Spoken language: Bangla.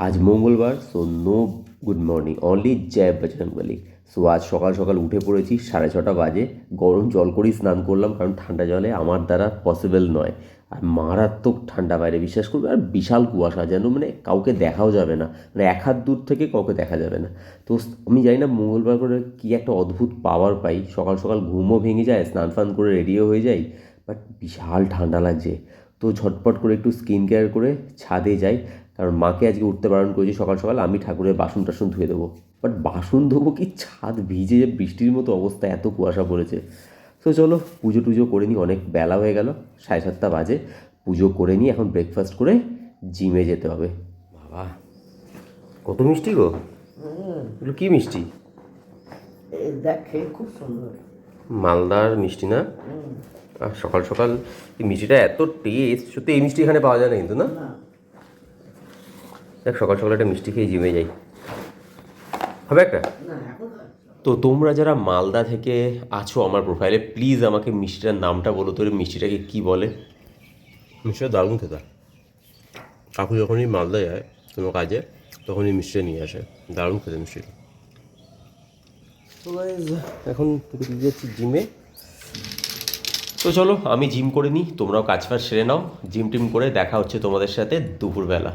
আজ মঙ্গলবার, so no good morning, only জয় বজরংবলী। সো আজ সকাল সকাল উঠে পড়েছি, 6:30 বাজে। গরম জল করেই স্নান করলাম, কারণ ঠান্ডা জলে আমার দ্বারা পসিবল নয়। আর মারাত্মক ঠান্ডা বাইরে, বিশ্বাস করবে। আর বিশাল কুয়াশা, যেন মানে কাউকে দেখাও যাবে না, মানে এক হাত দূর থেকে কাউকে দেখা যাবে না। তো আমি জানি না মঙ্গলবার করে কী একটা অদ্ভুত পাওয়ার পাই, সকাল সকাল ঘুমও ভেঙে যায়, স্নান ফান করে রেডিও হয়ে যাই, বাট বিশাল ঠান্ডা লাগছে। তো ঝটপট করে একটু স্কিন কেয়ার করে ছাদে যাই, কারণ মাকে আজকে উঠতে বারণ করেছি সকাল সকাল। আমি ঠাকুরের বাসন টাসন ধুয়ে দেবো, বাট বাসন ধোবো কি, ছাদ ভিজে যে বৃষ্টির মতো অবস্থা, এত কুয়াশা পড়েছে। তো চলো পুজো টুজো করে নিই, অনেক বেলা হয়ে গেল, 7:30 বাজে। পুজো করে নিই, এখন ব্রেকফাস্ট করে জিমে যেতে হবে। বাবা কত মিষ্টি গো, এগুলো কী মিষ্টি? দেখে খুব সুন্দর মালদার মিষ্টি না? আর সকাল সকাল এই মিষ্টিটা এত টেস্ট, সত্যি এই মিষ্টি এখানে পাওয়া যায় না কিন্তু, না? দেখ, সকাল সকাল একটা মিষ্টি খেয়ে জিমে যাই, হবে একটা। তো তোমরা যারা মালদা থেকে আছো আমার প্রোফাইলে, প্লিজ আমাকে মিষ্টিটার নামটা বলো তো, মিষ্টিটাকে কী বলে? মিষ্টিটা দারুণ খেতে। কাকু যখনই মালদা যায় কোনো কাজে, তখনই মিষ্টিটা নিয়ে আসে, দারুণ খেতে মিষ্টিটা। তো গাইজ এখন বেরিয়ে যাচ্ছি জিমে। তো চলো আমি জিম করে নিই, তোমরাও কাজ ফাজ সেরে নাও, জিম টিম করে দেখা হচ্ছে তোমাদের সাথে দুপুরবেলা।